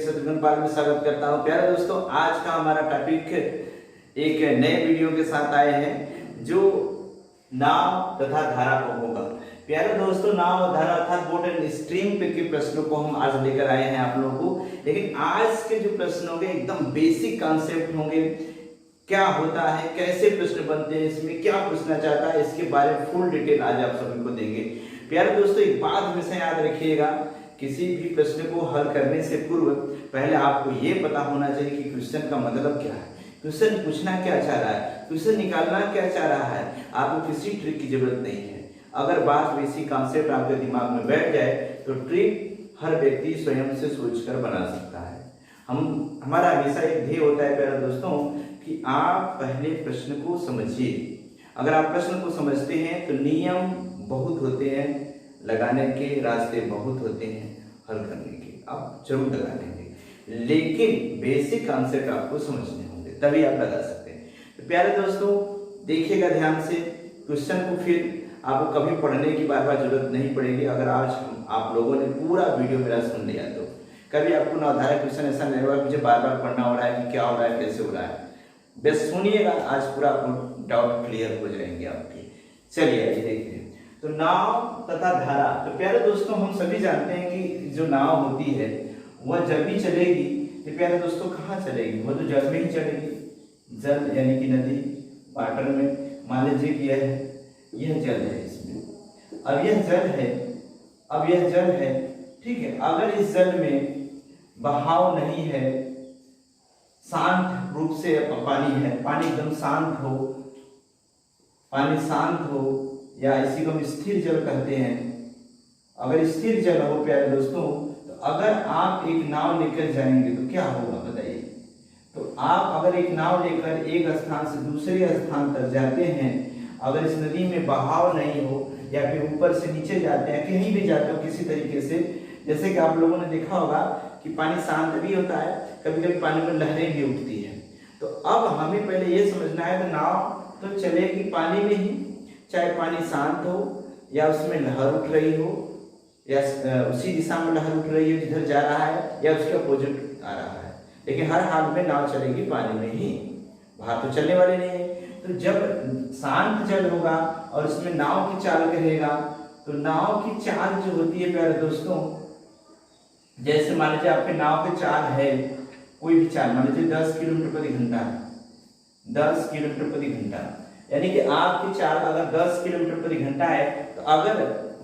शत्रुघ्न पाल में स्वागत करता हूँ। प्यारे दोस्तों, आज का हमारा टॉपिक एक नए वीडियो के साथ आए हैं जो नाव तथा धारा को होगा। प्यारे दोस्तों, नाव और धारा अर्थात बोट एंड स्ट्रीम पे के प्रश्नों को हम आज लेकर आए हैं आप लोगों को। लेकिन आज के जो प्रश्न होंगे एकदम बेसिक कॉन्सेप्ट होंगे, क्या होता है, कैसे प्रश्न बनते हैं, इसमें क्या पूछना चाहता है, इसके बारे में फुल डिटेल आज आप सभी को देंगे। प्यारे दोस्तों, एक बात हमेशा याद रखिएगा, किसी भी प्रश्न को हल करने से पूर्व पहले आपको ये पता होना चाहिए कि क्वेश्चन का मतलब क्या है, क्वेश्चन पूछना क्या चाह रहा है, क्वेश्चन निकालना क्या चाह रहा है। आपको किसी ट्रिक की जरूरत नहीं है। अगर बात बेसिक कॉन्सेप्ट आपके दिमाग में बैठ जाए तो ट्रिक हर व्यक्ति स्वयं से सोचकर बना सकता है। हमारा हमेशा एक ध्येय होता है प्यारे दोस्तों कि आप पहले प्रश्न को समझिए। अगर आप प्रश्न को समझते हैं तो नियम बहुत होते हैं लगाने के, रास्ते बहुत होते हैं हल करने के, आप जरूर लगा लेंगे। लेकिन बेसिक कॉन्सेप्ट आपको समझने होंगे, तभी आप लगा सकते हैं। तो प्यारे दोस्तों, देखिएगा ध्यान से क्वेश्चन को, फिर आपको कभी पढ़ने की बार बार जरूरत नहीं पड़ेगी। अगर आज आप लोगों ने पूरा वीडियो मेरा सुन लिया तो कभी आपको नवधारा क्वेश्चन ऐसा नहीं होगा मुझे बार बार पढ़ना हो रहा है कि क्या हो रहा है, कैसे हो रहा है। बस सुनिएगा, आज पूरा आपको डाउट क्लियर हो जाएंगे आपके। चलिए आइए देखिए, तो नाव तथा धारा। तो प्यारे दोस्तों, हम सभी जानते हैं कि जो नाव होती है वह जब भी चलेगी तो प्यारे दोस्तों कहाँ चलेगी, वह तो जल में ही चलेगी। जल यानी कि नदी, वाटर में। मान लीजिए कि यह जल है, इसमें अब यह जल है, अब यह जल है, ठीक है। अगर इस जल में बहाव नहीं है, शांत रूप से पानी है, पानी एकदम शांत हो, पानी शांत हो, या इसी को हम स्थिर जल कहते हैं। अगर स्थिर जल हो प्यारे दोस्तों, तो अगर आप एक नाव लेकर जाएंगे तो क्या होगा बताइए। तो आप अगर एक नाव लेकर एक स्थान से दूसरे स्थान तक जाते हैं, अगर इस नदी में बहाव नहीं हो या फिर ऊपर से नीचे जाते हैं, कहीं भी जाते हो किसी तरीके से, जैसे कि आप लोगों ने देखा होगा कि पानी शांत भी होता है, कभी कभी पानी में लहरें भी उठती है। तो अब हमें पहले ये समझना है कि नाव तो चलेगी पानी में ही, चाहे पानी शांत हो या उसमें लहर उठ रही हो, या उसी दिशा में लहर उठ रही हो जिधर जा रहा है, या उसके अपोजिट आ रहा है, लेकिन हर हाल में नाव चलेगी पानी में ही, बाहर तो चलने वाले नहीं है। तो जब शांत जल होगा और उसमें नाव की चाल करेगा, तो नाव की चाल जो होती है प्यारे दोस्तों, जैसे मान लीजिए आपके नाव की चाल है, कोई भी चाल मान लीजिए 10 किलोमीटर प्रति घंटा, 10 किलोमीटर प्रति घंटा, यानी कि आपकी चाल अगर 10 किलोमीटर प्रति घंटा है, तो अगर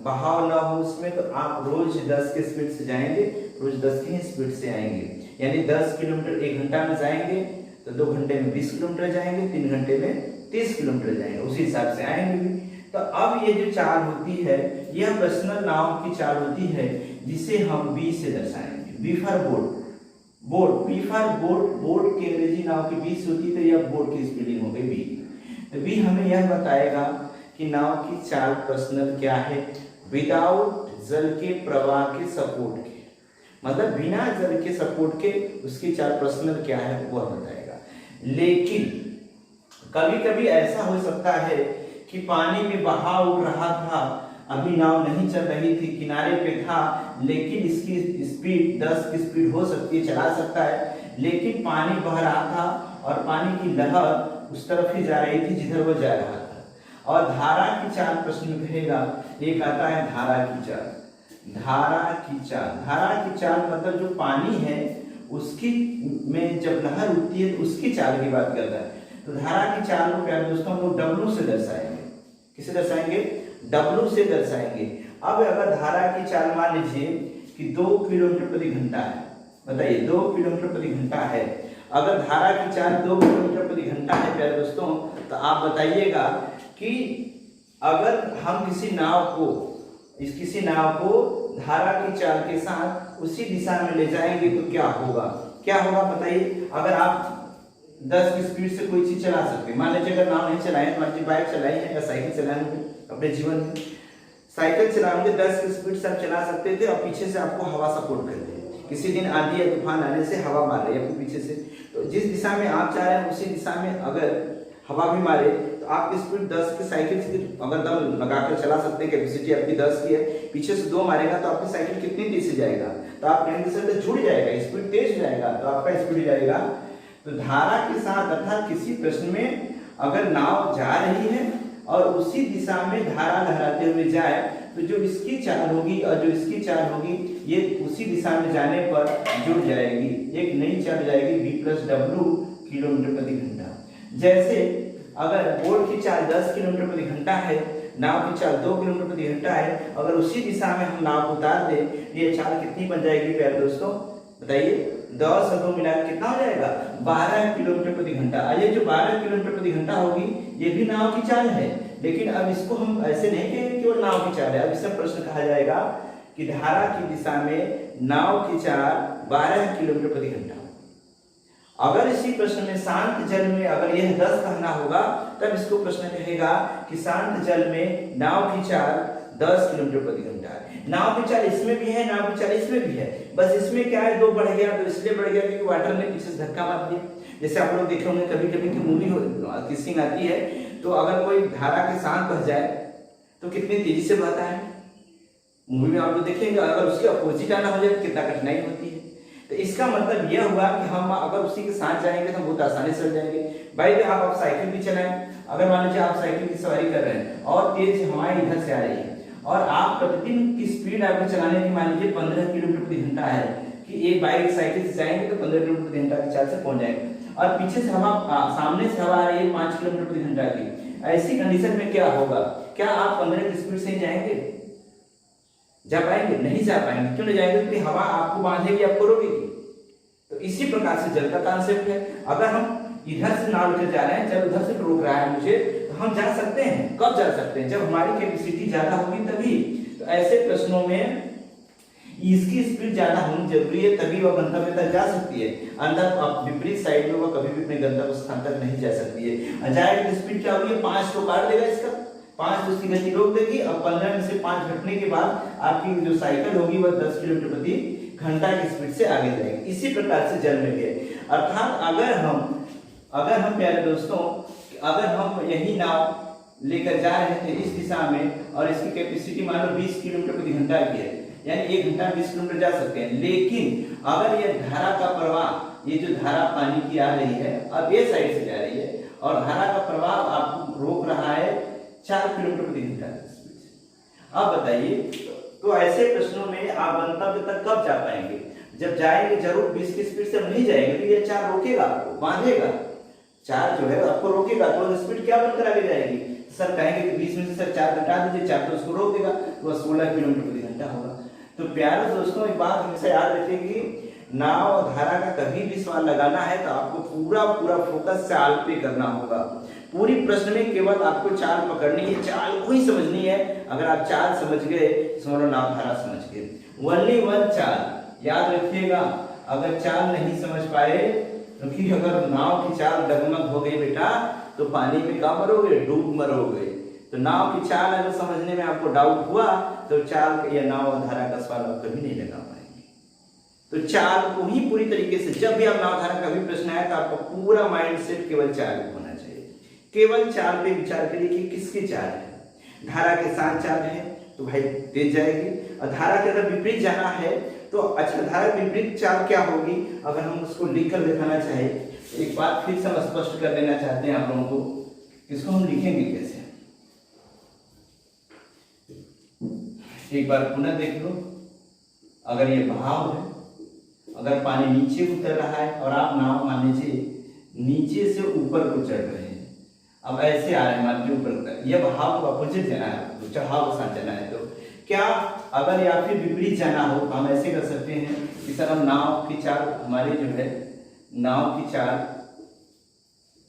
बहाव ना हो उसमें तो आप रोज 10 के स्पीड से जाएंगे, रोज 10 की स्पीड से आएंगे। यानी 10 किलोमीटर 1 घंटा में जाएंगे तो 2 घंटे में 20 किलोमीटर जाएंगे, 3 घंटे में 30 किलोमीटर जाएंगे, उसी हिसाब से आएंगे भी। तो अब ये जो चाल होती है, यह पर्सनल नाव की चाल होती है, जिसे हम बी से दर्शाएंगे। B for boat, boat, B for boat, boat की अंग्रेजी नाव की बी से होती है, तो यह बोट की स्पेलिंग हो गई बी। तो बी हमें यह बताएगा कि नाव की चाल पर्सनल क्या है, विदाउट जल के प्रवाह के सपोर्ट के, मतलब बिना जल के सपोर्ट के उसकी चाल पर्सनल क्या है वह बताएगा। लेकिन कभी कभी ऐसा हो सकता है कि पानी में बहाव उठ रहा था, अभी नाव नहीं चल रही थी, किनारे पे था, लेकिन इसकी स्पीड 10 की स्पीड हो सकती है, चला सकता है, लेकिन पानी बह रहा था और पानी की लहर उस तरफ ही जा रही थी जिधर वो जा रहा था। और धारा की चाल प्रश्न कहेगा, एक आता है धारा की चाल। धारा की चाल, धारा की चाल मतलब जो पानी है उसकी में जब लहर उठती है तो उसकी चाल की बात करता है। तो धारा की चाल को प्यारे दोस्तों हम लोग W से दर्शाएंगे। किसे दर्शाएंगे? W से दर्शाएंगे। अब अगर धारा की चाल मान लीजिए कि 2 किलोमीटर प्रति घंटा है, बताइए 2 किलोमीटर प्रति घंटा है। अगर धारा की चाल 2 किलोमीटर प्रति घंटा है प्यारे दोस्तों, तो आप बताइएगा कि अगर हम किसी नाव को धारा की चाल के साथ उसी दिशा में ले जाएंगे तो क्या होगा, क्या होगा बताइए। अगर आप 10 की स्पीड से कोई चीज चला सकते हैं, मान लीजिए अगर नाव नहीं चलाए, मान लीजिए बाइक चलाई है या साइकिल चलाएंगे अपने जीवन में, साइकिल चलाएंगे 10 की स्पीड से आप चला सकते थे और पीछे से आपको हवा सपोर्ट कर रही है, किसी दिन आंधी या तूफान आने से हवा मार रही है आपको पीछे से, तो जिस दिशा में आप चाह रहे हैं उसी दिशा में अगर हवा भी मारे तो आपकी स्पीड 10 की साइकिल से अगर दम लगाकर चला सकते हैं, कैपेसिटी आपकी 10 की है, पीछे से 2 मारेगा तो आपकी साइकिल कितनी तेज से जाएगा, तो आप कहेंगे सर तो जुड़ जाएगा, स्पीड तेज हो जाएगा, तो आपका स्पीड हो जाएगा। तो धारा के साथ अर्थात किसी प्रश्न में अगर नाव जा रही है और उसी दिशा में धारा लहराते हुए जाए तो जो इसकी चाल होगी और जो इसकी चाल होगी ये उसी दिशा में जाने पर जुड़ जाएगी, एक नई चाल जाएगी v+w किलोमीटर प्रति घंटा। जैसे अगर बोट की चाल 10 किलोमीटर प्रति घंटा है, नाव की चाल 2 किलोमीटर प्रति घंटा है, अगर उसी दिशा में हम नाव उतार दें ये चाल कितनी बन जाएगी प्यारे दोस्तों, बताइए। 10 और 2 मिला कितना हो जाएगा, 12 किलोमीटर प्रति घंटा। ये जो 12 किलोमीटर प्रति घंटा होगी ये भी नाव की चाल है, लेकिन अब इसको हम ऐसे नहीं कहेंगे केवल नाव की चाल है, अब इससे प्रश्न कहा जाएगा कि धारा की दिशा में नाव की चाल 12 किलोमीटर प्रति घंटा। अगर इसी प्रश्न में शांत जल में अगर यह 10 कहना होगा तब इसको प्रश्न कहेगा कि शांत जल में नाव की चाल 10 किलोमीटर प्रति घंटा है। नाव की चाल इसमें भी है, नाव की चाल इसमें भी है, बस इसमें क्या है 2 बढ़ गया, तो इसलिए बढ़ गया क्योंकि वाटर ने पीछे से धक्का मार दिया। जैसे आप लोग देखे होंगे कभी कभी की मूवी किसिंग आती है तो अगर कोई धारा के साथ बह जाए तो कितनी तेजी से बहता है, मूवी में आप लोग देखेंगे। अगर उसके अपोजिट आना हो जाए तो कितना कठिनाई होती है। तो इसका मतलब यह हुआ कि हम अगर उसी के साथ जाएंगे तो हम बहुत आसानी से चल जाएंगे। भाई तो आप साइकिल भी चलाएं, अगर मान लीजिए आप साइकिल की सवारी कर रहे हैं और तेज हवाएं इधर से आ रही है और आप प्रतिदिन की स्पीड आपको चलाने की मान लीजिए 15 किलोमीटर प्रति घंटा है कि एक बाइक साइकिल से जाएंगे तो 15 किलोमीटर प्रति घंटा की चाल से पहुंच जाएंगे और पीछे से हवा सामने से हवा आ रही है 5 किलोमीटर प्रति घंटा की, ऐसी कंडीशन में क्या होगा, क्या आप 15 की स्पीड से जाएंगे, जा पाएंगे? नहीं जा पाएंगे। क्यों नहीं जाएंगे? क्योंकि हवा आपको बांधेगी, आपको रोकेगी। तो इसी प्रकार से जल का कॉन्सेप्ट है। अगर हम इधर से नाव लेकर जा रहे हैं, जब उधर से रोक रहा है मुझे, तो हम जा सकते हैं। कब जा सकते हैं? जब हमारी कैपेसिटी ज्यादा होगी तभी। तो ऐसे प्रश्नों में इसकी स्पीड ज्यादा होनी जरूरी है, तभी वह गंतव्य तक जा सकती है। अंदर विपरीत साइड में वह कभी भी अपने गंतव्य स्थान तक नहीं जा सकती है। जाएगी स्पीड क्या होगी, 5 तो काट देगा इसका, 5 उसकी गति रोक देगी और 15 में से 5 घटने के बाद आपकी जो साइकिल होगी वह 10 किलोमीटर प्रति घंटा की स्पीड से आगे जाएगी। इसी प्रकार से जल में भी है। अर्थात अगर हम प्यारे दोस्तों, अगर हम यही नाव लेकर जा रहे थे इस दिशा में और इसकी कैपेसिटी मान लो 20 किलोमीटर प्रति घंटा की है, यानी 1 घंटा में 20 किलोमीटर जा सकते हैं। लेकिन अगर यह धारा का प्रवाह, ये जो धारा पानी की आ रही है अब ये साइड से जा रही है और धारा का प्रवाह आपको रोक रहा है 4 किलोमीटर प्रति घंटा की स्पीड से। अब बताइए, तो ऐसे प्रश्नों में आप गंतव्य तक कब जा पाएंगे? जब जाएंगे जरूर 20 की स्पीड से नहीं जाएंगे तो ये 4 रोकेगा, आपको बांधेगा। 4 जो है आपको रोकेगा, तो स्पीड क्या बनकर आगे जाएगी? सर कहेंगे कि 20 में से सर 4 घटा दीजिए, 4 तो उसको रोक देगा, तो वह 16 किलोमीटर प्रति घंटा होगा। तो प्यारे दोस्तों एक बात हमेशा याद रखिए, नाव और धारा का कभी भी सवाल लगाना है तो आपको पूरा फोकस चाल पे करना होगा। पूरी प्रश्न में केवल आपको चाल पकड़नी है, चाल को ही समझनी है। अगर आप चाल समझ गए समझ लो नाव धारा समझ गए। ओनली वन चाल याद रखिएगा। अगर चाल नहीं समझ पाए, क्योंकि अगर नाव की चाल डगमग हो गई बेटा तो पानी में क्या मरोगे? डूब मरोगे। तो नाव की चाल अगर समझने में आपको डाउट हुआ तो चाल या नाव और धारा का सवाल आप कभी नहीं लगा पाएंगे। तो चाल को ही पूरी तरीके से, जब भी आप नाव धारा का भी प्रश्न आए तो आपका पूरा माइंड सेट केवल चाल पे होना चाहिए। केवल चाल पे विचार करिए कि किसकी चाल है। धारा के साथ चाल है तो भाई तेज जाएगी, और धारा के अगर विपरीत जाना है तो अच्छा धारा विपरीत चाल क्या होगी? अगर हम उसको लिखकर दिखाना चाहे, एक बात फिर से हम स्पष्ट कर देना चाहते हैं आप लोगों को, इसको हम लिखेंगे कैसे? एक बार पुनः देख लो। अगर ये बहाव है, अगर पानी नीचे उतर रहा है और आप नाव मान लीजिए नीचे से ऊपर को चढ़ रहे हैं, अब ऐसे आ रहे हैं मान लीजिए ऊपर तक, यह बहाव को अपोजिट जाना है, तो चढ़ाव के साथ जाना है। तो क्या अगर या फिर विपरीत जाना हो तो हम ऐसे कर सकते हैं कि सर हम नाव की चाल, हमारी जो है नाव की चाल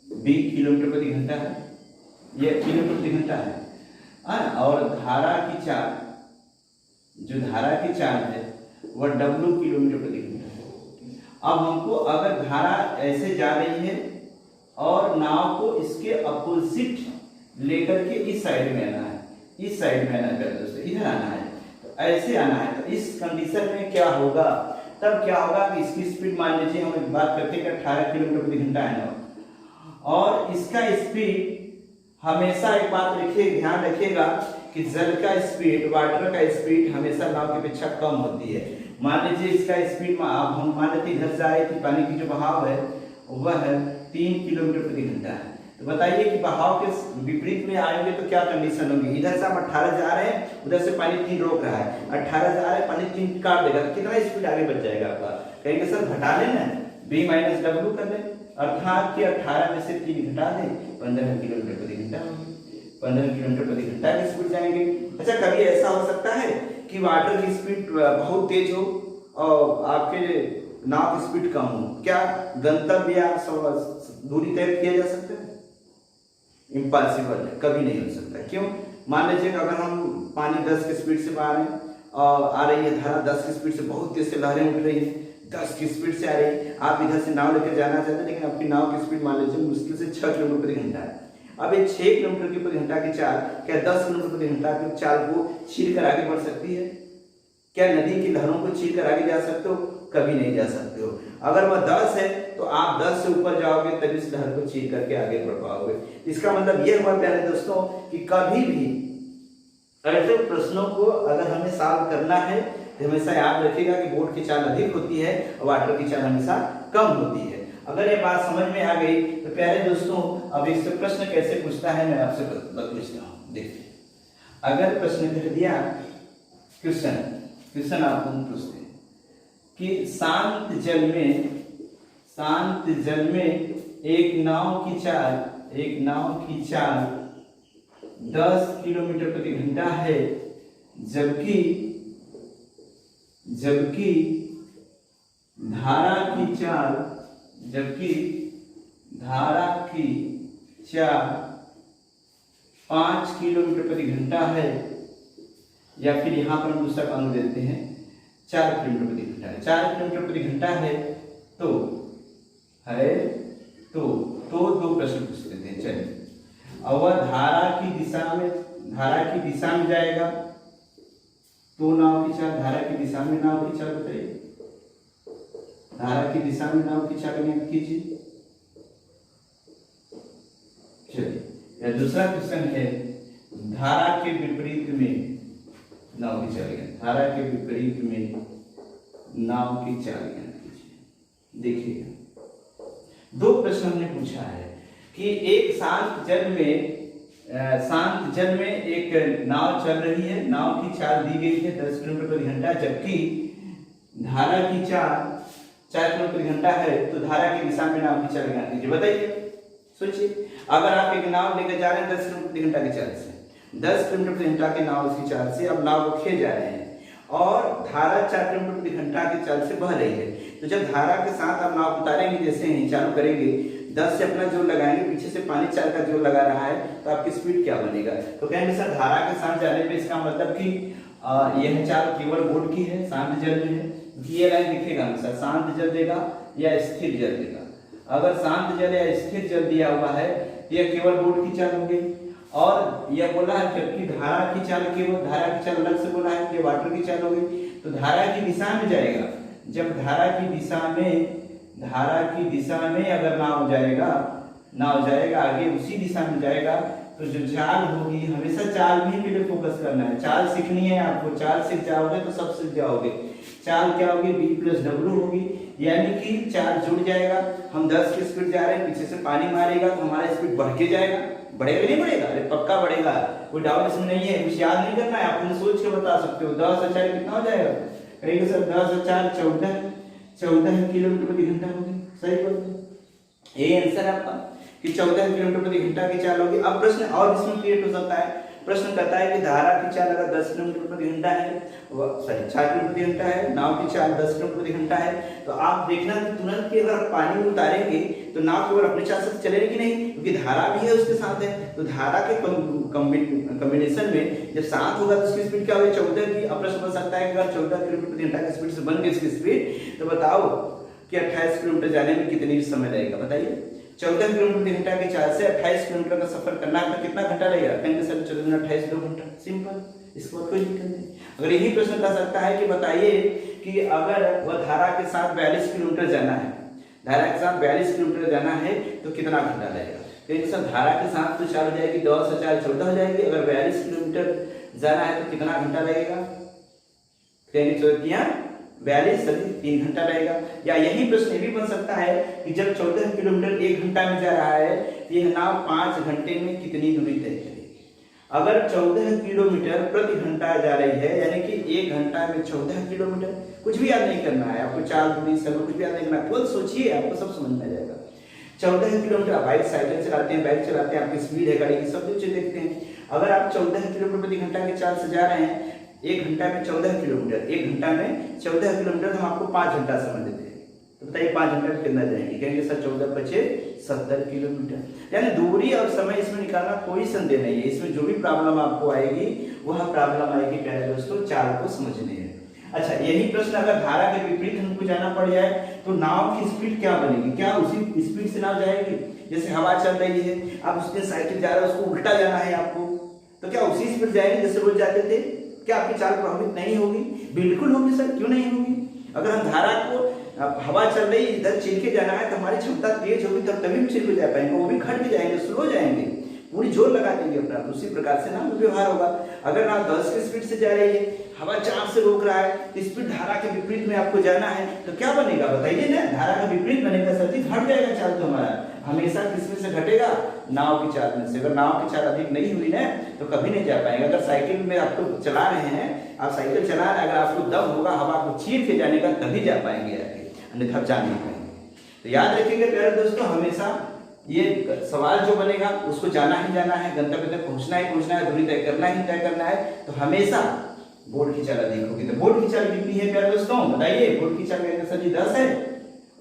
20 किलोमीटर प्रति घंटा है, यह किलोमीटर प्रति घंटा है, और धारा की चाल, जो धारा की चाल है वह W किलोमीटर प्रति घंटा है। अब हमको अगर धारा ऐसे जा रही है और नाव को इसके अपोजिट लेकर के इस साइड में आना है, इस साइड में आना है दोस्तों, इधर आना है, तो ऐसे आना है। तो इस कंडीशन में क्या होगा? तब क्या होगा कि इसकी स्पीड मान लीजिए हम बात करते हैं 18 किलोमीटर प्रति घंटा है ना, और इसका स्पीड हमेशा एक बात रखिए, ध्यान रखिएगा कि जल का स्पीड, वाटर का स्पीड हमेशा नाव की अपेक्षा कम होती है। मान लीजिए इसका स्पीड आप हम मान लेते इधर से आ रही थी, पानी की जो बहाव है वह है 3 किलोमीटर प्रति घंटा है। तो बताइए कि बहाव के विपरीत में आएंगे तो क्या कंडीशन होगी। इधर से हम 18 जा रहे हैं, उधर से पानी 3 रोक रहा है, 18 जा रहे हैं, पानी 3 काट देगा, तो कितना स्पीड आगे बच जाएगा आपका। कहेंगे सर घटा लेना, b माइनस डब्ल्यू कर लें, अर्थात कि 18 में से 3 घटा दें, 15 किलोमीटर प्रति घंटा होगी, 15 किलोमीटर प्रति घंटा की स्पीड जाएंगे। अच्छा, कभी ऐसा हो सकता है कि वाटर की स्पीड बहुत तेज हो और आपके नाव की स्पीड कम हो, क्या गंतव्य या दूरी तय किया जा सकता है? इम्पॉसिबल है, कभी नहीं हो सकता। क्यों? मान लीजिए अगर हम पानी 10 की स्पीड से बाहर हैं और आ रही है धारा 10 की स्पीड से, बहुत तेज से लहरें उठ रही है, 10 की स्पीड से आ रही है, आप इधर से नाव लेकर जाना चाहते हैं, लेकिन आपकी नाव की स्पीड मान लीजिए मुश्किल से 6 किलोमीटर प्रति घंटा है। अब ये 6 किलोमीटर की प्रति घंटा की चाल क्या 10 किलोमीटर प्रति घंटा की चाल को छीन कर आगे बढ़ सकती है? क्या नदी की लहरों को छीन कर आगे जा सकते हो? कभी नहीं जा सकते हो। अगर वह 10 है तो आप 10 से ऊपर जाओगे तभी इस लहर को छीन करके आगे बढ़ पाओगे। इसका मतलब यह हुआ प्यारे दोस्तों कि कभी भी ऐसे प्रश्नों को अगर हमें सॉल्व करना है तो हमेशा याद रखिएगा कि बोट की चाल अधिक होती है और वाटर की चाल हमेशा कम होती है। अगर ये बात समझ में आ गई तो प्यारे दोस्तों अब इससे प्रश्न कैसे पूछता है मैं आपसे पूछता हूँ। देखिए, अगर प्रश्न कह दिया क्वेश्चन आपको पूछते हैं कि शांत जल में एक नाव की चाल 10 किलोमीटर प्रति घंटा है, जबकि धारा की चाल 5 किलोमीटर प्रति घंटा है, या फिर यहाँ पर हम दूसरा कानून देते हैं 4 किलोमीटर प्रति घंटा है। 4 किलोमीटर प्रति घंटा है तो दो प्रश्न पूछ लेते हैं। चलिए, अब वह धारा की दिशा में जाएगा तो नाव की चाल, धारा की दिशा में नाव की चाल बताइए, धारा की दिशा में नाव की चाल कीजिए। चलिए, या दूसरा क्वेश्चन है धारा के विपरीत में नाव की चाल, धारा के विपरीत में नाव की चाल कीजिए। देखिएगा, 2 प्रश्न हमने पूछा है कि एक शांत जल में एक नाव चल रही है, नाव की चाल दी गई है 10 किलोमीटर प्रति घंटा, जबकि धारा की चाल 4 किलोमीटर प्रति घंटा है, तो धारा की दिशा में नाव की चाल ज्ञात कीजिए। बताइए, सोचिए, अगर आप एक नाव लेकर जा रहे हैं 10 किलोमीटर प्रति घंटा की चाल से, 10 किलोमीटर प्रति घंटा के नाव की चाल से अब नाव को खे जा रहे हैं और धारा 4 किलोमीटर प्रति घंटा की चाल से बह रही है, तो जब धारा के साथ आप नाव उतारेंगे, जैसे ही चालू करेंगे, 10 से अपना जोर लगाएंगे, पीछे से पानी 4 का जोर लगा रहा है, तो आपकी स्पीड क्या बनेगा? तो कहेंगे सर धारा के साथ जाने पे इसका मतलब कि यह चाल केवल बोट की है, शांत जल में है। ये लाइन दिखेगा हमेशा, शांत जल देगा या स्थिर जल देगा। अगर शांत जल या स्थिर जल दिया हुआ है, यह केवल बोट की चाल हो गई। और यह बोला है जबकि धारा की चाल केवल, धारा की चाल अलग से बोला है कि वाटर की चाल हो गई, तो धारा की दिशा में जाएगा। जब धारा की दिशा में अगर नाव जाएगा आगे उसी दिशा में जाएगा, तो जो चाल होगी, हमेशा चाल भी के लिए फोकस करना है। चाल सीखनी है आपको, चाल सीख जाओगे तो सब सीख जाओगे। चाल क्या होगी? b + w होगी, यानी कि चाल जुड़ जाएगा। हम 10 की स्पीड जा रहे हैं, पीछे से पानी मारेगा तो हमारा स्पीड बढ़ के जाएगा। बढ़ेगा नहीं बढ़ेगा? अरे पक्का बढ़ेगा, कोई डाउट इसमें नहीं है। कुछ याद नहीं करना है, आप सोच के बता सकते हो। 10 और 4 कितना हो जाएगा? कहेंगे सर 10 और 4 14 किलोमीटर प्रति घंटा होगी। सही बोलते, यही आंसर है आपका कि 14 किलोमीटर प्रति घंटा की चाल होगी। अब प्रश्न और इसमें क्रिएट हो सकता है। प्रश्न कहता है कि धारा की चाल अगर 10 किलोमीटर प्रति घंटा है, 4 किलोमीटर प्रति घंटा है, नाव की चाल 10 किलोमीटर प्रति घंटा है, तो आप देखना तुरंत कि अगर पानी में उतारेंगे तो नाव केवल अपनी चाल से चलेगी नहीं, क्योंकि धारा भी है उसके साथ है। तो धारा के कॉम्बिनेशन में जब साथ होगा तो उसकी स्पीड क्या होगी? 14 की। अब प्रश्न बन सकता है कि अगर 14 किलोमीटर प्रति घंटा की स्पीड से बन गई इसकी स्पीड, तो बताओ कि 28 किलोमीटर जाने में कितनी समय लगेगा? बताइए, 14 किलोमीटर प्रति घंटा की चाल से 28 किलोमीटर का सफर करना है तो कितना घंटा लगेगा? कहेंगे सर 14 28 2 घंटा। सिंपल, इसको कोई दिक्कत नहीं। अगर यही प्रश्न कर सकता है कि बताइए कि अगर वह धारा के साथ 42 किलोमीटर जाना है, धारा के साथ 42 किलोमीटर जाना है तो कितना घंटा लगेगा? कहेंगे सर धारा के साथ तो चाल हो जाएगी, 10 और 4 14 हो जाएगी। अगर 42 किलोमीटर जाना है तो कितना घंटा लगेगा? कहेंगे 14 42 + 3 घंटा रहेगा। या यही प्रश्न ये भी बन सकता है कि जब 14 किलोमीटर 1 घंटा में जा रहा है तो यह नाव 5 घंटे में कितनी दूरी तय करेगी। अगर 14 किलोमीटर प्रति घंटा जा रही है, यानी कि 1 घंटा में 14 किलोमीटर, कुछ भी याद नहीं करना है आपको, चाल, दूरी, समय कुछ भी याद नहीं करना, खुद सोचिए, आपको सब समझ में आ जाएगा। 14 किलोमीटर आप बाइक, साइकिल चलाते हैं, बाइक चलाते हैं, आपकी स्पीड है गाड़ी की, सब कुछ देखते हैं। अगर आप 14 किलोमीटर प्रति घंटा की चाल से जा रहे हैं, 1 घंटा में 14 किलोमीटर, 1 घंटा में 14 किलोमीटर, हम आपको 5 घंटा समझ लेते हैं, तो बताइए 5 घंटा में कितना जाएंगे? कहेंगे सर 14 बचे 70 किलोमीटर। यानी दूरी और समय इसमें निकालना कोई संदेह नहीं है। इसमें जो भी प्रॉब्लम आपको आएगी वह प्रॉब्लम आएगी प्यारे दोस्तों चाल को समझने में। अच्छा, यही प्रश्न अगर धारा के विपरीत हमको जाना पड़ जाए तो नाव की स्पीड क्या बनेगी? क्या उसी स्पीड से नाव जाएगी? जैसे हवा चल रही है, आप उसके साइकिल जा रहे हो, उसको उल्टा जाना है आपको, तो क्या उसी स्पीड जाएगी जैसे रोज जाते थे? क्या आपकी चाल प्रभावित नहीं होगी? बिल्कुल होगी सर, क्यों नहीं होगी? अगर हम धारा को, हवा चल रही है, इधर चल के जाना है तो हमारी क्षमता तेज होगी, तब तभी हम चल के जा पाएंगे, वो भी खड़ के जाएंगे, स्लो जाएंगे, पूरी जोर लगा देंगे अपना, तो उसी प्रकार से नाव व्यवहार होगा। अगर नाव 10 की स्पीड से जा रही है, हवा 4 से रोक रहा है, स्पीड धारा के विपरीत में आपको जाना है, तो क्या बनेगा बताइए ना? धारा का विपरीत बनेगा सर जी, घट जाएगा चाल तो हमारा, हमेशा किसमें से घटेगा? नाव की चाल में से। अगर नाव की चाल अधिक नहीं हुई ना तो कभी नहीं जा पाएंगे। अगर साइकिल में आप तो चला रहे हैं, आप साइकिल चला रहे हैं, अगर आपको दम होगा हवा को चीर के जाने का, तभी जा पाएंगे आगे, अन्यथा जा नहीं पाएंगे। तो याद रखिएगा प्यारे दोस्तों, हमेशा ये सवाल जो बनेगा उसको जाना ही जाना है, गंतव्य तक पहुंचना ही पहुंचना है, दूरी तय करना ही तय करना है, तो हमेशा बोर्ड की चाल अधिक होगी। तो बोर्ड की चाल कितनी है प्यारे दोस्तों बताइए? बोर्ड की चाल सर जी 10 है,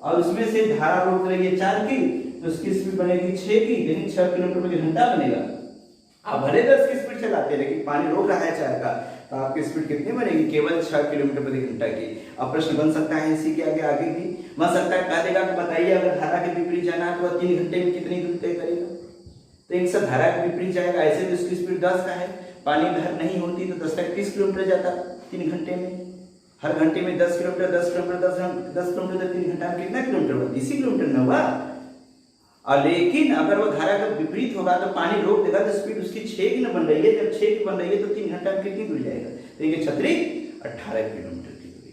और उसमें से धारा रोक रही है 4 की, तो उसकी स्पीड बनेगी 6 की, यानी 6 किलोमीटर प्रति घंटा बनेगा। आप भले 10 की स्पीड चलाते हैं, लेकिन पानी रोक रहा है 4 का, तो आपकी स्पीड कितनी बनेगी? केवल 6 किलोमीटर प्रति घंटा की। अब प्रश्न बन सकता है इसी के आगे भी बन सकता है, कह देगा कि बताइए अगर धारा के विपरीत जाना है तो 3 घंटे में कितनी दूरी तय करेगा? तो एक सब धारा के विपरीत जाएगा, ऐसे तो इसकी स्पीड 10 का है, पानी भर नहीं होती तो 10 तक 30 किलोमीटर जाता 3 घंटे में। हर घंटे में 10 किलोमीटर 10 किलोमीटर 10 किलोमीटर, 3 घंटा में कितना किलोमीटर हुआ? 30 किलोमीटर न हुआ। और लेकिन अगर वो धारा का विपरीत होगा तो पानी रोक देगा, तो स्पीड उसकी 6 की न बन रही है, जब 6 की बन रही है तो 3 घंटा में कितनी दूर जाएगा? तो ये छतरी 18 किलोमीटर की दूरी।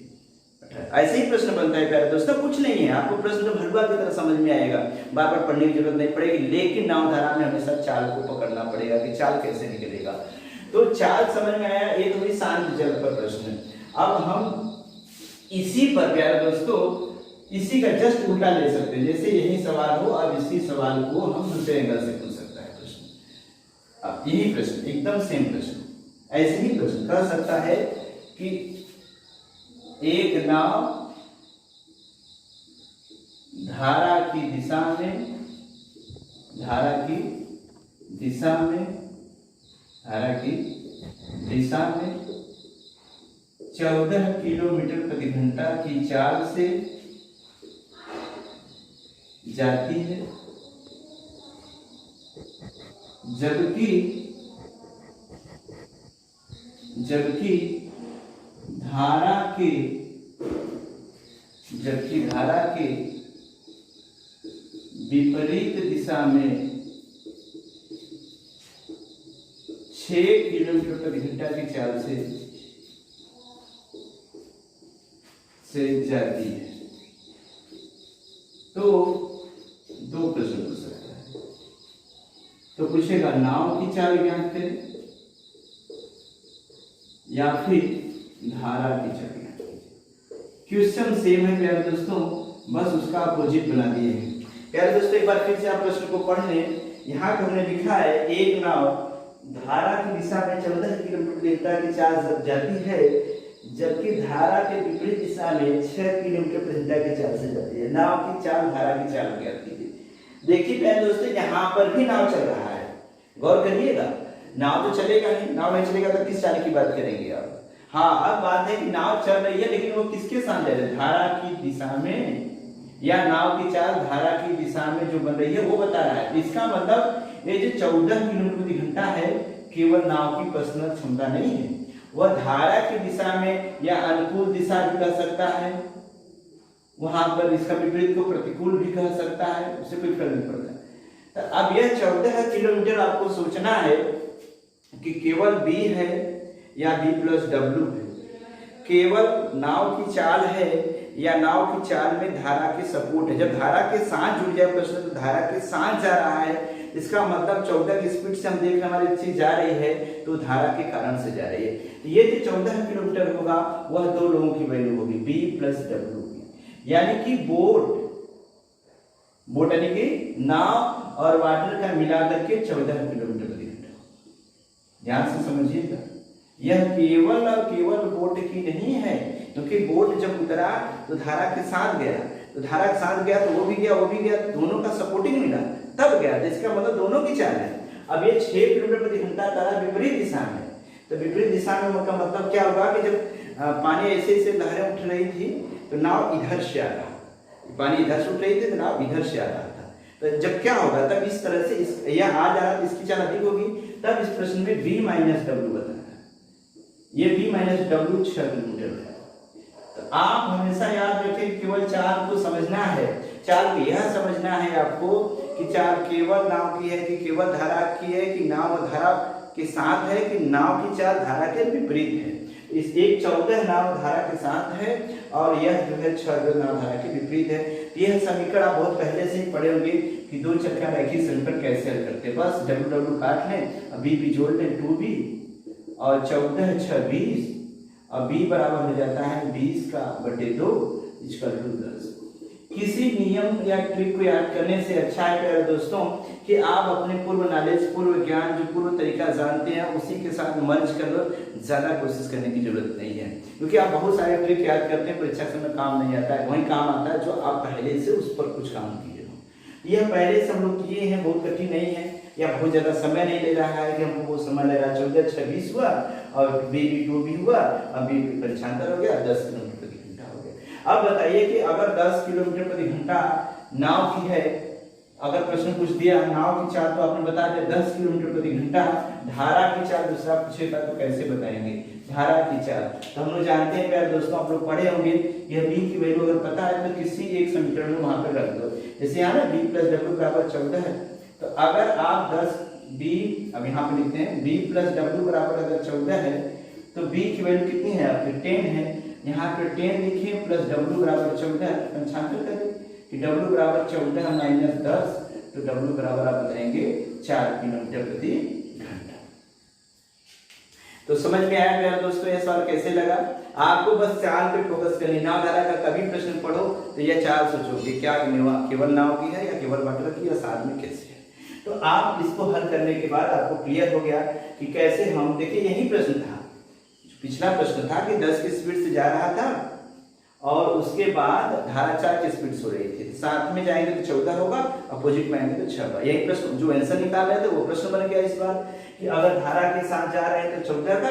ऐसे ही प्रश्न बनता है प्यारे दोस्तों, कुछ नहीं है, आपको प्रश्न तो भड़ुआ की तरह समझ में आएगा, बार बार पढ़ने की जरूरत नहीं पड़ेगी, लेकिन नाव धारा में हमेशा चाल को पकड़ना पड़ेगा कि चाल कैसे निकलेगा। तो चाल समझ में आया, ये तो शांत जल पर प्रश्न। अब हम इसी पर प्यारे दोस्तों, इसी का जस्ट उल्टा ले सकते हैं, जैसे यही सवाल हो, अब इसी सवाल को हम दूसरे एंगल से पूछ सकता है प्रश्न। अब यही प्रश्न एकदम सेम प्रश्न, ऐसे ही प्रश्न कह सकता है कि एक नाव धारा की दिशा में 14 किलोमीटर प्रति घंटा की चाल से जाती है, जबकि धारा के विपरीत दिशा में 6 किलोमीटर प्रति घंटा की चाल से जाती है। तो दो प्रश्न पूछ सकता है, तो पूछेगा नाव की चाल ज्ञात करें या फिर धारा की चाल ज्ञात करें। क्वेश्चन सेम है प्यारे दोस्तों, बस उसका अपोजिट बना दिए हैं। प्यारे दोस्तों एक बार फिर से आप प्रश्न को पढ़ लें। यहाँ पर हमने लिखा है एक नाव धारा की दिशा में 14 किलोमीटर की चाल से जाती है, जबकि धारा के विपरीत दिशा में 6 किलोमीटर प्रति घंटा की चाल से जाती है। नाव की चाल धारा की चाल ज्ञात कीजिए। देखिए प्यारे दोस्तों यहाँ पर भी नाव चल रहा है, गौर करिएगा, नाव तो चलेगा नहीं, नाव नहीं चलेगा तो किस चाल की बात करेंगे आप? हाँ, अब बात है कि नाव चल रही है, लेकिन वो किसके साथ जा रही है? धारा की दिशा में, या नाव की चाल धारा की दिशा में जो बन रही है वो बता रहा है। इसका मतलब ये जो 14 किलोमीटर प्रति घंटा है केवल नाव की पर्सनल क्षमता नहीं है, वह धारा की दिशा में या अनुकूल दिशा भी कह सकता है, वहां पर इसका विपरीत को प्रतिकूल भी कह सकता है, उससे कोई फर्क नहीं पड़ता। तो अब यह 14 किलोमीटर आपको सोचना है कि केवल बी है या बी प्लस डब्ल्यू है। केवल नाव की चाल है या नाव की चाल में धारा के सपोर्ट है। जब धारा के साथ जुड़ जाए प्रश्न, तो धारा के साथ जा रहा है, इसका मतलब 14 की स्पीड से हम देख रहे हमारी चीज जा रही है, तो धारा के कारण से जा रही है। तो ये जो 14 किलोमीटर होगा वह दो लोगों की वैल्यू होगी B + W, यानी कि बोट यानी कि नाव और वाटर का मिलाकर के 14 किलोमीटर प्रति घंटा। ध्यान से समझिएगा, यह केवल और केवल बोट की नहीं है, क्योंकि बोट जब उतरा तो धारा के साथ गया, तो धारा के साथ गया तो वो भी गया, दोनों का सपोर्टिंग मिला तब गया, तो इसका मतलब दोनों की चाल है। अब ये 6 किलोमीटर प्रति घंटा तारा विपरीत दिशा में, तो विपरीत दिशा में का मतलब क्या होगा कि जब पानी ऐसे लहरें उठ रही थी तो नाव इधर से आ रहा, पानी इधर से उठ रही थी तो नाव इधर से आ रहा था। तो जब क्या होगा, तब इस तरह से यह आ जा रहा है, इसकी चाल अधिक होगी, तब इस प्रश्न में B - W बताना है। ये B - W 6 किलोमीटर है। तो आप हमेशा याद रखें, केवल चाल को समझना है, चाल को यह समझना है आपको कि चाल केवल नाव की है कि केवल धारा की है, कि नाव धारा के साथ है, कि नाव की चाल धारा के विपरीत है। इस एक 14 नाव धारा के साथ है और यह जो है 6 नाव धारा के विपरीत है। यह समीकरण आप बहुत पहले से ही पढ़े होंगे कि दो चक्कर रैखिक समीकरण कैसे हल करते हैं। बस W काट लें, अब B जोड़ लें 2B और 14 × 6 20, और B बराबर हो जाता है 20 का बटे 2 = 10। किसी नियम या ट्रिक को याद करने से अच्छा है प्यारे दोस्तों कि आप अपने पूर्व नॉलेज, पूर्व ज्ञान, जो पूर्व तरीका जानते हैं उसी के साथ मर्ज कर लो, ज़्यादा कोशिश करने की जरूरत नहीं है, क्योंकि आप बहुत सारे ट्रिक याद करते हैं, परीक्षा समय काम नहीं आता है, वही काम आता है जो आप पहले से उस पर कुछ काम किए हो। यह पहले से हम लोग किए हैं, बहुत कठिन नहीं है या बहुत ज़्यादा समय नहीं ले रहा है कि हमको बहुत समय ले रहा है। 14 × 6 20 हुआ और B 2B हुआ, अब B पंचांतर हो गया, 10 किलोमीटर प्रति घंटा हो गया। अब बताइए कि अगर 10 किलोमीटर प्रति घंटा नाव की है, अगर प्रश्न पूछ दिया नाव की चाल, तो आपने बता दिया 10 किलोमीटर प्रति घंटा, धारा की चाल दूसरा पूछेगा तो कैसे बताएंगे धारा की चाल। तो हम लोग जानते हैं प्यारे दोस्तों, आप लोग पढ़े होंगे, यह B की वैल्यू अगर पता है तो किसी एक समीकरण में वहां पर रख दो। जैसे यहाँ ना B + W बराबर 14 है, तो अगर आप 10B, अब यहाँ पे लिखते हैं B + W बराबर अगर 14 है तो B की वैल्यू कितनी है आपकी 10 है, यहाँ पे 10 लिखिए प्लस W बराबर 14, पंचांतर करें कि W बराबर 14 - 10, तो W बराबर आप बताएंगे 4 किलोमीटर प्रति घंटा। तो समझ में आया मेरे दोस्तों यह सवाल कैसे लगा? आपको बस चाल पे फोकस करनी, नाव धारा का कभी प्रश्न पढ़ो तो यह चाल सोचो कि क्या केवल नाव की है या केवल वाटर की, या साथ में कैसे है। तो आप इसको हल करने के बाद आपको क्लियर हो गया कि कैसे हम, देखिए यही प्रश्न था, पिछला प्रश्न था कि 10 की स्पीड से जा रहा था और उसके बाद धारा 4 की स्पीड से हो रही थी, साथ में जाएंगे तो 14 होगा, अपोजिट में आएंगे तो 6 होगा। यही प्रश्न जो आंसर निकाल रहे थे वो प्रश्न बन गया इस बार कि अगर धारा के साथ जा रहे हैं तो 14 का,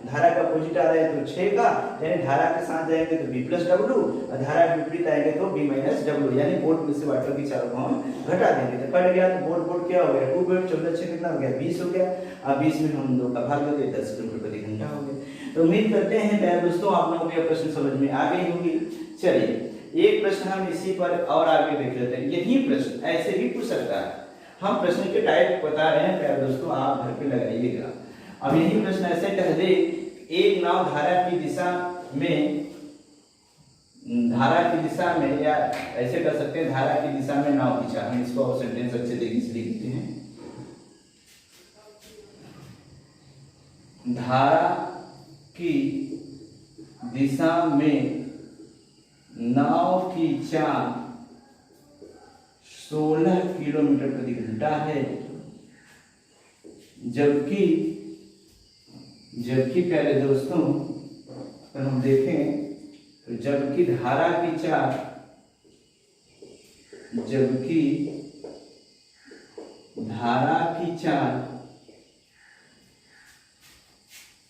धारा का अपोजिट आ रहे हैं तो 6 का, यानी धारा के साथ जाएंगे तो B + W और धारा के विपरीत आएंगे तो B - W, यानी बोट में से वाटर की चाल को हम घटा देंगे। तो कट गया तो बोट क्या हो गया 2 बोट 14 6 कितना हो गया 20 हो गया, अब 20 में हम 2 का भाग कर दिया 10 किलोमीटर प्रति घंटा हो गया। तो उम्मीद करते हैं प्यारे दोस्तों आप लोगों को यह प्रश्न समझ में आ गई होगी। चलिए एक प्रश्न हम इसी पर और आगे देख लेते हैं। यही प्रश्न ऐसे भी पूछ सकता है, हम प्रश्न के टाइप बता रहे हैं प्यारे दोस्तों, आप घर पे लगाइएगा। अब यही प्रश्न ऐसे कह दे, एक नाव धारा की दिशा में या ऐसे कर सकते हैं धारा की दिशा में नाव की चाल, हम इसको सेंटेंस अच्छे तरीके से लिखते हैं। धारा की दिशा में नाव की चाल 16 किलोमीटर प्रति घंटा है, जबकि प्यारे दोस्तों अगर हम देखें तो जबकि धारा की चाल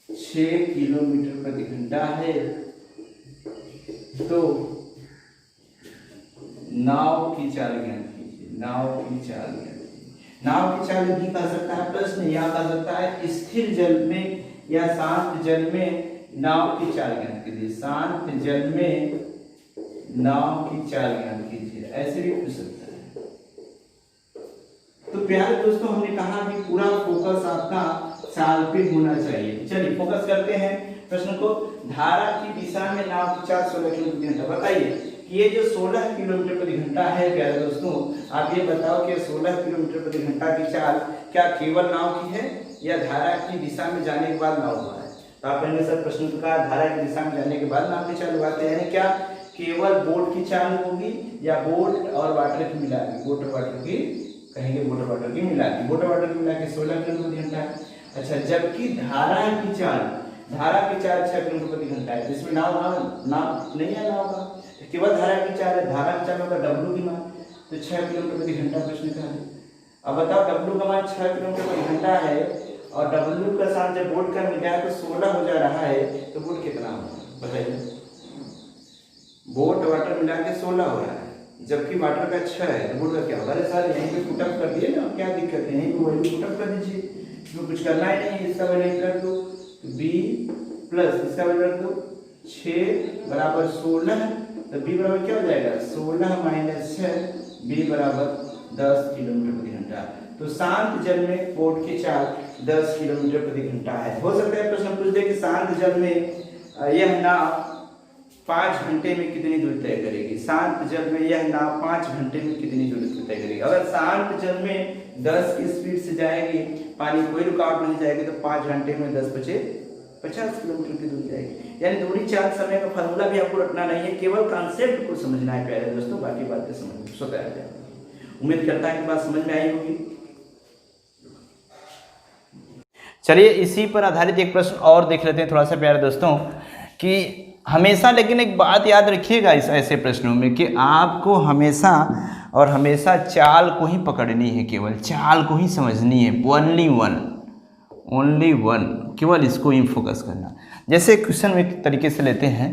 6 किलोमीटर प्रति घंटा है, तो नाव की चाल ज्ञात कीजिए। नाव की चाल भी कह सकता है प्रश्न, या कह सकता है स्थिर जल में या शांत जल में नाव की चाल ज्ञात कीजिए। शांत जल में नाव की चाल ज्ञात कीजिए, ऐसे भी पूछ सकता है। तो प्यारे दोस्तों हमने कहा कि पूरा फोकस आपका चाल पे होना चाहिए। चलिए फोकस करते हैं प्रश्न को, धारा की दिशा में नाव की चाल 16 किलोमीटर प्रति घंटा। बताइए कि ये जो 16 किलोमीटर प्रति घंटा है प्यारे दोस्तों, आप ये बताओ कि 16 किलोमीटर प्रति घंटा की चाल क्या केवल नाव की है या धारा की दिशा में जाने के बाद नाव हुआ है? तो आप कहेंगे सर प्रश्न का धारा की दिशा में जाने के बाद नाव की चाल हुआते हैं, क्या केवल बोट की चाल होगी या बोट और वाटर की मिला के? बोट और वाटर की कहेंगे, बोट और वाटर की मिला के, बोट और वाटर की मिला के 16 किलोमीटर प्रति घंटा है। अच्छा, जबकि धारा की चाल 6 किलोमीटर प्रति घंटा है, जिसमें नाव नहीं है, नाव का केवल धारा की चाल है। धारा की चाल मतलब डब्ल्यू की मान, तो 6 किलोमीटर प्रति घंटा प्रश्न का है। अब बताओ डब्ल्यू का मान 6 किलोमीटर प्रति घंटा है और डब्ल्यू का साथ जब बोट का मिल जाए तो 16 हो जा रहा है, तो बोट कितना होगा बताइए? बोट वाटर मिला के 16 हो रहा है, जबकि वाटर का 6 है, तो बोट का क्या होगा? अरे सर यहीं पे पुटअप कर दिए ना, क्या दिक्कत है, यहीं पे वैल्यू पुटअप कर दीजिए, इसमें कुछ करना ही नहीं है। इसका वैल्यू कर दो b प्लस इसका वैल्यू रख दो 6 बराबर 16, तो b बराबर क्या हो जाएगा? 16 माइनस 6, b बराबर 10 किलोमीटर प्रति घंटा। तो शांत जल में बोट की चाल 10 किलोमीटर प्रति घंटा है। हो सकता है प्रश्न पूछ दे कि शांत जल में यह नाव 5 घंटे में कितनी दूरी तय करेगी? शांत जल में यह नाव 5 घंटे में कितनी दूरी तय करेगी? अगर शांत जल में 10 की स्पीड से जाएगी, पानी कोई रुकावट नहीं जाएगी, तो 5 घंटे में 10 बचे 50 किलोमीटर की दूरी जाएगी। यानी दूरी चाल समय का फार्मूला भी आपको रटना नहीं है, केवल कॉन्सेप्ट को समझना है प्यारे दोस्तों, बाकी बातें समझ स्वतः आ जाएगी। उम्मीद करता है कि बात समझ में आई होगी। चलिए इसी पर आधारित एक प्रश्न और देख लेते हैं थोड़ा सा प्यारे दोस्तों, कि हमेशा, लेकिन एक बात याद रखिएगा इस ऐसे प्रश्नों में कि आपको हमेशा और हमेशा चाल को ही पकड़नी है, केवल चाल को ही समझनी है, ओनली वन, केवल इसको ही फोकस करना। जैसे क्वेश्चन में एक तरीके से लेते हैं,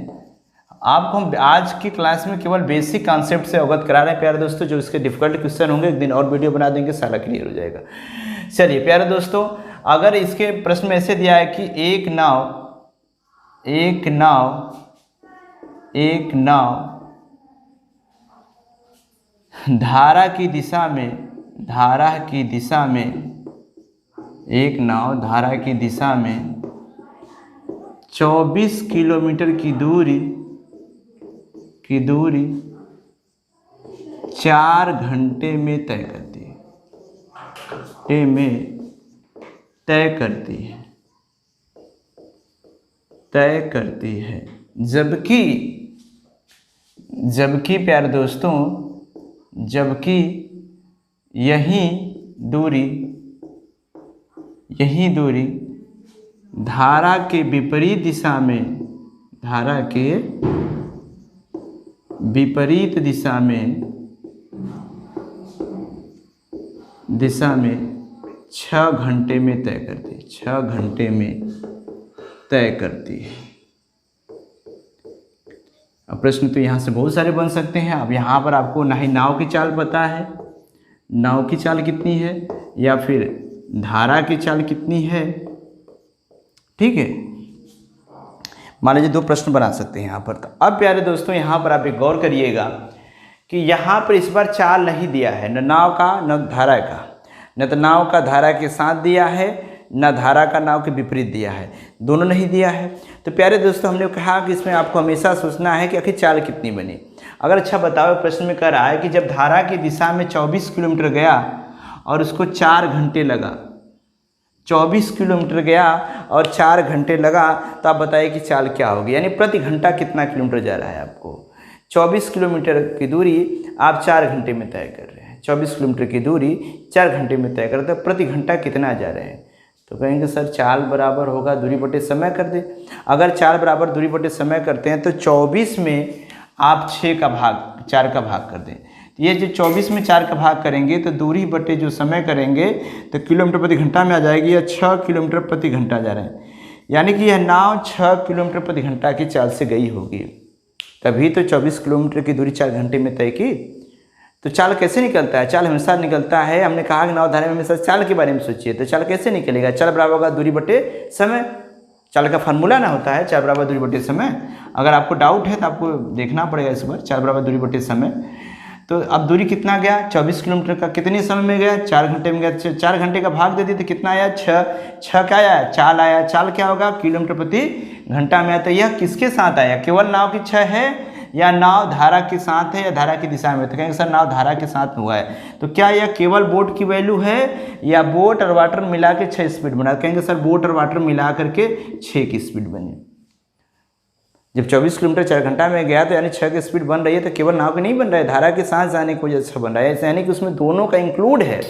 आपको हम आज की क्लास में केवल बेसिक कॉन्सेप्ट से अवगत करा रहे हैं प्यारे दोस्तों। जो इसके डिफिकल्ट क्वेश्चन होंगे एक दिन और वीडियो बना देंगे, सारा क्लियर हो जाएगा। चलिए प्यारे दोस्तों, अगर इसके प्रश्न में ऐसे दिया है कि एक नाव धारा की दिशा में एक नाव धारा की दिशा में 24 किलोमीटर की दूरी 4 घंटे में तय करती है, जबकि प्यारे दोस्तों, जबकि यही दूरी धारा के विपरीत दिशा में 6 घंटे में तय करती है। अब प्रश्न तो यहाँ से बहुत सारे बन सकते हैं। अब यहाँ पर आपको ना ही नाव की चाल पता है, नाव की चाल कितनी है, या फिर धारा की चाल कितनी है, ठीक है। मान लीजिए 2 प्रश्न बना सकते हैं यहाँ पर। तो अब प्यारे दोस्तों यहाँ पर आप एक गौर करिएगा कि यहाँ पर इस बार चाल नहीं दिया है, न नाव का न धारा का, न तो नाव का धारा के साथ दिया है, न धारा का नाव के विपरीत दिया है, दोनों नहीं दिया है। तो प्यारे दोस्तों हमने कहा कि इसमें आपको हमेशा सोचना है कि आखिर चाल कितनी बनी। अगर अच्छा बताओ, प्रश्न में कह रहा है कि जब धारा की दिशा में 24 किलोमीटर गया और उसको 4 घंटे लगा, 24 किलोमीटर गया और 4 घंटे लगा, तो आप बताइए कि चाल क्या होगी, यानी प्रति घंटा कितना किलोमीटर जा रहा है आपको। 24 किलोमीटर की दूरी आप 4 घंटे में तय कर रहे हैं, 24 किलोमीटर की दूरी 4 घंटे में तय करते, प्रति घंटा कितना जा रहे हैं? तो कहेंगे सर चाल बराबर होगा दूरी बटे समय कर दे। अगर चाल बराबर दूरी बटे समय करते हैं तो 24 में आप 4 का भाग कर दें। ये जो 24 में 4 का भाग करेंगे तो दूरी बटे जो समय करेंगे तो किलोमीटर प्रति घंटा में आ जाएगी, या 6 किलोमीटर प्रति घंटा जा रहे हैं, यानी कि यह नाव 6 किलोमीटर प्रति घंटा की चाल से गई होगी, तभी तो 24 किलोमीटर की दूरी 4 घंटे में तय की। तो चाल कैसे निकलता है? चाल हमेशा निकलता है, हमने कहा कि नाव धारा में हमेशा चाल के बारे में सोचिए। तो चाल कैसे निकलेगा? चाल बराबर होगा दूरी बटे समय, चाल का फार्मूला ना होता है चाल बराबर दूरी बटे समय। अगर आपको डाउट है तो आपको देखना पड़ेगा इस बार, चाल बराबर दूरी बटे समय। तो अब दूरी कितना गया? 24 किलोमीटर का कितने समय में गया? 4 घंटे में गया। 4 घंटे का भाग दे दी तो कितना आया? 6 क्या आया? चाल आया। चाल क्या होगा? किलोमीटर प्रति घंटा में आया, तो यह किसके साथ आया, केवल नाव की क्षय है या नाव धारा के साथ है या धारा की दिशा में। तो कहेंगे सर नाव धारा के साथ हुआ है। तो क्या यह केवल बोट की वैल्यू है या बोट और वाटर मिला के 6 स्पीड बना। कहेंगे सर बोट और वाटर मिला करके 6 की स्पीड बनी। जब 24 किलोमीटर 4 घंटा में गया तो यानी 6 की स्पीड बन रही है, तो केवल नाव की नहीं बन रहा है, धारा के साथ जाने की वजह से बन रहा है। ऐसा यानी कि उसमें दोनों का इंक्लूड है,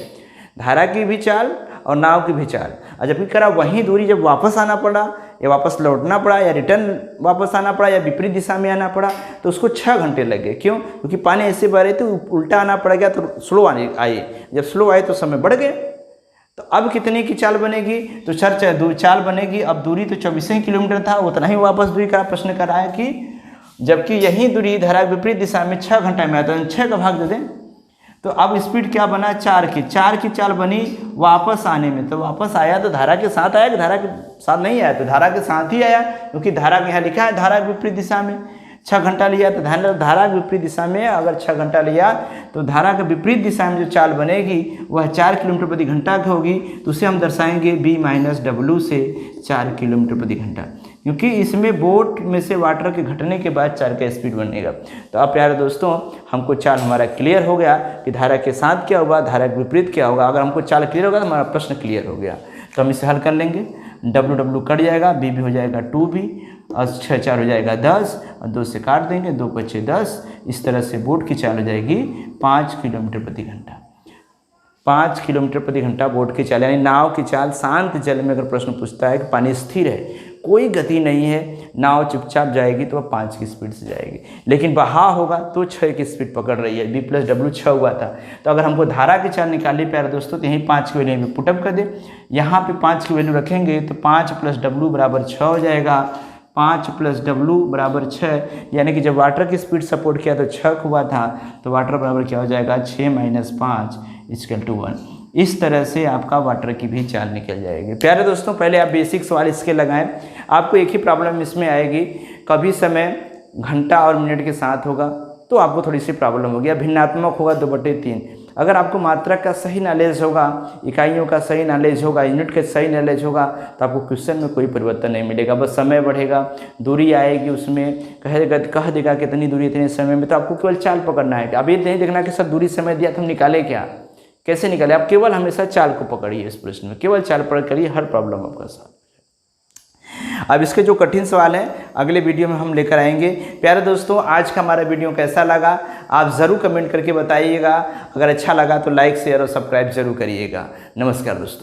धारा की भी चाल और नाव की भी चाल। और जब करा वही दूरी जब वापस आना पड़ा या वापस लौटना पड़ा या रिटर्न वापस आना पड़ा या विपरीत दिशा में आना पड़ा, तो उसको 6 घंटे लगे। क्यों? क्योंकि पानी ऐसे बह रहे थे, उल्टा आना पड़ गया तो स्लो आई, जब स्लो आए तो समय बढ़ गए। तो अब कितने की चाल बनेगी, तो सर चाल बनेगी। अब दूरी तो 24 किलोमीटर था, उतना ही वापस दूरी का प्रश्न कर रहा है कि जबकि यही दूरी धारा विपरीत दिशा में 6 घंटा में आता है, 6 का भाग दे दें। तो अब स्पीड क्या बना, 4 की चाल बनी वापस आने में। तो वापस आया तो धारा के साथ आया कि धारा के साथ नहीं आया, तो धारा के साथ ही आया, क्योंकि धारा के यहाँ लिखा है धारा विपरीत दिशा में। 6 घंटा लिया तो धारा के विपरीत दिशा में, अगर 6 घंटा लिया तो धारा के विपरीत दिशा में जो चाल बनेगी वह 4 किलोमीटर प्रति घंटा की होगी। तो उसे हम दर्शाएंगे B-W से 4 किलोमीटर प्रति घंटा, क्योंकि इसमें बोट में से वाटर के घटने के बाद 4 का स्पीड बनेगा। तो अब प्यारे दोस्तों हमको चाल हमारा क्लियर हो गया कि धारा के साथ क्या होगा, धारा के विपरीत क्या होगा। अगर हमको चाल क्लियर होगा तो हमारा प्रश्न क्लियर हो गया। तो हम इसे हल कर लेंगे। W कट जाएगा, B हो जाएगा 2B और 6 4 हो जाएगा 10 और 2 से काट देंगे, 2 5 10। इस तरह से बोट की चाल हो जाएगी 5 किलोमीटर प्रति घंटा। 5 किलोमीटर प्रति घंटा बोट की चाल, यानी नाव की चाल शांत जल में अगर प्रश्न पूछता है कि पानी स्थिर है, कोई गति नहीं है, नाव चुपचाप जाएगी तो वह 5 की स्पीड से जाएगी। लेकिन बहाव होगा तो 6 की स्पीड पकड़ रही है, B+W 6 हुआ था। तो अगर हमको धारा की चाल निकालनी प्यारे दोस्तों, तो यहीं 5 की वैल्यू में पुटअप कर दे। यहाँ पे 5 की वैल्यू रखेंगे तो 5+W बराबर 6 हो जाएगा। 5+W बराबर 6, यानी कि जब वाटर की स्पीड सपोर्ट किया तो 6 हुआ था, तो वाटर बराबर क्या हो जाएगा 6 - 5 = 1। इस तरह से आपका वाटर की भी चाल निकल जाएगी। प्यारे दोस्तों पहले आप बेसिक सवाल इसके लगाएं। आपको एक ही प्रॉब्लम इसमें आएगी, कभी समय घंटा और मिनट के साथ होगा तो आपको थोड़ी सी प्रॉब्लम होगी, या भिन्नात्मक होगा 2/3। अगर आपको मात्रा का सही नॉलेज होगा, इकाइयों का सही नॉलेज होगा, यूनिट का सही नॉलेज होगा, तो आपको क्वेश्चन में कोई परिवर्तन नहीं मिलेगा, बस समय बढ़ेगा, दूरी आएगी, उसमें कह देगा कितनी दूरी इतने समय में, तो आपको केवल चाल पकड़ना है। अब ये नहीं देखना कि सर दूरी समय दिया तो हम निकाले क्या, कैसे निकाले। आप केवल हमेशा चाल को पकड़िए, इस प्रश्न में केवल चाल पकड़ करिए, हर प्रॉब्लम आपका साथ। अब इसके जो कठिन सवाल हैं अगले वीडियो में हम लेकर आएंगे। प्यारे दोस्तों आज का हमारा वीडियो कैसा लगा आप ज़रूर कमेंट करके बताइएगा। अगर अच्छा लगा तो लाइक शेयर और सब्सक्राइब जरूर करिएगा। नमस्कार दोस्तों।